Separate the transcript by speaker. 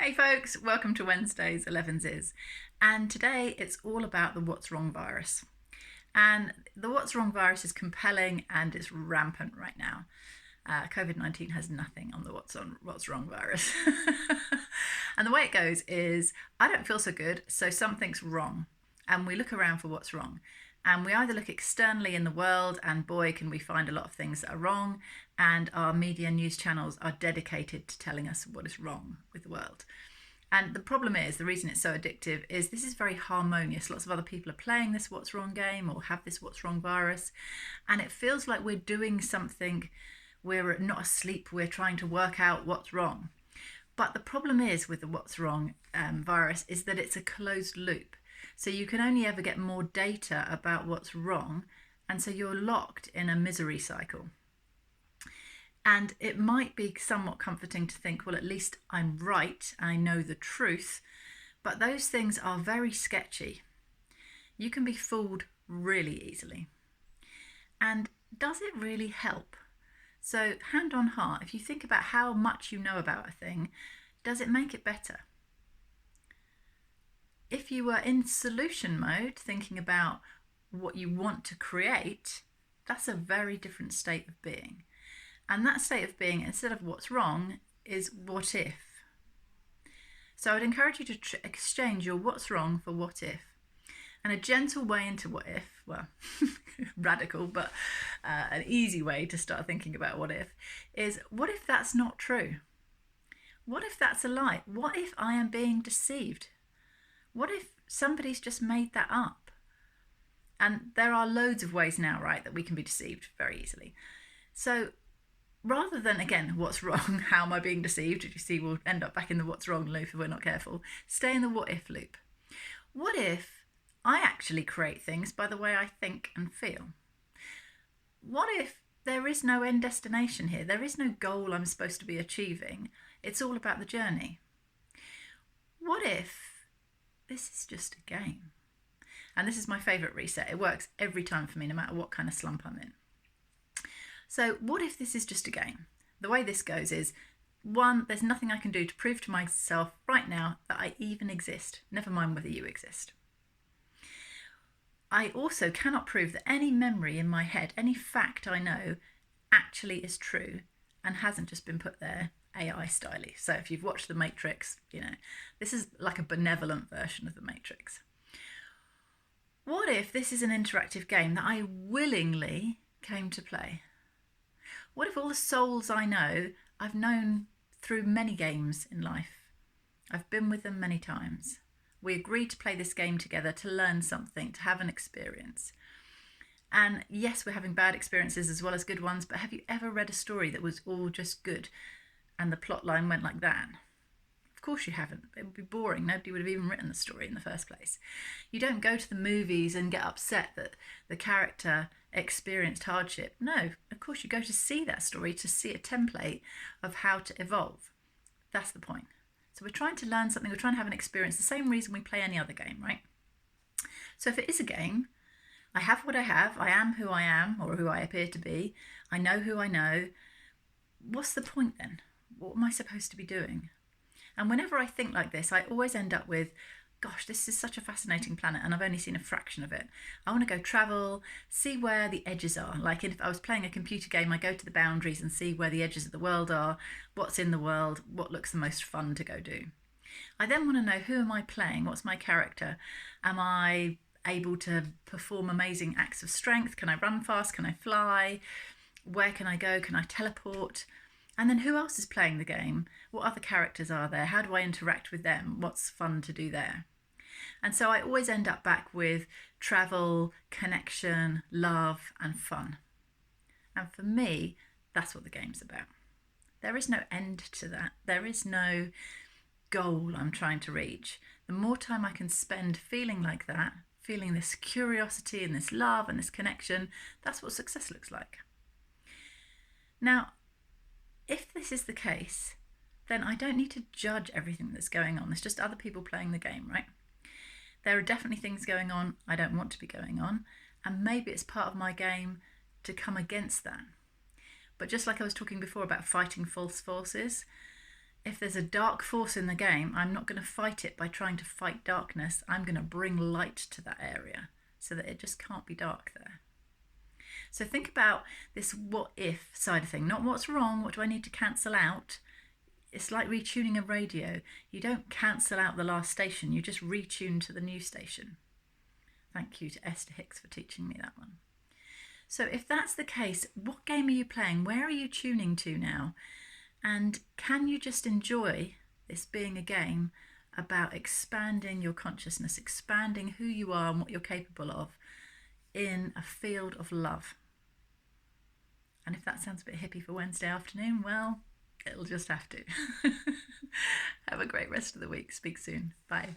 Speaker 1: Hey folks, welcome to Wednesday's Elevenses. And today it's all about the what's wrong virus. And the what's wrong virus is compelling and it's rampant right now. COVID-19 has nothing on the what's wrong virus. And the way it goes is I don't feel so good, so something's wrong. And we look around for what's wrong. And we either look externally in the world, and boy, can we find a lot of things that are wrong. And our media news channels are dedicated to telling us what is wrong with the world. And the problem is, the reason it's so addictive is this is very harmonious. Lots of other people are playing this what's wrong game or have this what's wrong virus. And it feels like we're doing something, we're not asleep, we're trying to work out what's wrong. But the problem is with the what's wrong virus is that it's a closed loop. So you can only ever get more data about what's wrong. And so you're locked in a misery cycle. And it might be somewhat comforting to think, well, at least I'm right, I know the truth. But those things are very sketchy. You can be fooled really easily. And does it really help? So, hand on heart, if you think about how much you know about a thing, does it make it better? If you were in solution mode, thinking about what you want to create, that's a very different state of being. And that state of being, instead of what's wrong, is what if. So I'd encourage you to exchange your what's wrong for what if. And a gentle way into what if, well, radical, but an easy way to start thinking about what if, is what if that's not true? What if that's a lie? What if I am being deceived? What if somebody's just made that up? And there are loads of ways now, right, that we can be deceived very easily. So rather than, again, what's wrong, how am I being deceived, as you see, we'll end up back in the what's wrong loop if we're not careful, stay in the what if loop. What if I actually create things by the way I think and feel? What if there is no end destination here? There is no goal I'm supposed to be achieving. It's all about the journey. What if this is just a game? And this is my favourite reset. It works every time for me, no matter what kind of slump I'm in. So what if this is just a game? The way this goes is, one, there's nothing I can do to prove to myself right now that I even exist, never mind whether you exist. I also cannot prove that any memory in my head, any fact I know, actually is true and hasn't just been put there AI styly. So if you've watched The Matrix, this is like a benevolent version of The Matrix. What if this is an interactive game that I willingly came to play? What if all the souls I know, I've known through many games in life? I've been with them many times. We agreed to play this game together to learn something, to have an experience. And yes, we're having bad experiences as well as good ones, but have you ever read a story that was all just good and the plot line went like that? Of course you haven't. It would be boring. Nobody would have even written the story in the first place. You don't go to the movies and get upset that the character experienced hardship. No, of course you go to see that story, to see a template of how to evolve. That's the point. So we're trying to learn something, we're trying to have an experience, the same reason we play any other game, right? So if it is a game, I have what I have, I am who I am, or who I appear to be, I know who I know. What's the point then? What am I supposed to be doing? And whenever I think like this, I always end up with, gosh, this is such a fascinating planet and I've only seen a fraction of it. I want to go travel, see where the edges are. Like if I was playing a computer game, I go to the boundaries and see where the edges of the world are, what's in the world, what looks the most fun to go do. I then want to know, who am I playing? What's my character? Am I able to perform amazing acts of strength? Can I run fast? Can I fly? Where can I go? Can I teleport? And then who else is playing the game? What other characters are there? How do I interact with them? What's fun to do there? And so I always end up back with travel, connection, love, and fun. And for me, that's what the game's about. There is no end to that. There is no goal I'm trying to reach. The more time I can spend feeling like that, feeling this curiosity and this love and this connection, that's what success looks like. Now, if this is the case, then I don't need to judge everything that's going on. There's just other people playing the game, right? There are definitely things going on I don't want to be going on, and maybe it's part of my game to come against that. But just like I was talking before about fighting false forces, If there's a dark force in the game, I'm not going to fight it by trying to fight darkness. I'm going to bring light to that area so that it just can't be dark there. So think about this what if side of thing, not what's wrong, what do I need to cancel out. It's like retuning a radio. You don't cancel out the last station, you just retune to the new station. Thank you to Esther Hicks for teaching me that one. So if that's the case, what game are you playing? Where are you tuning to now? And can you just enjoy this being a game about expanding your consciousness, expanding who you are and what you're capable of in a field of love? And if that sounds a bit hippie for Wednesday afternoon, well, it'll just have to. Have a great rest of the week. Speak soon. Bye.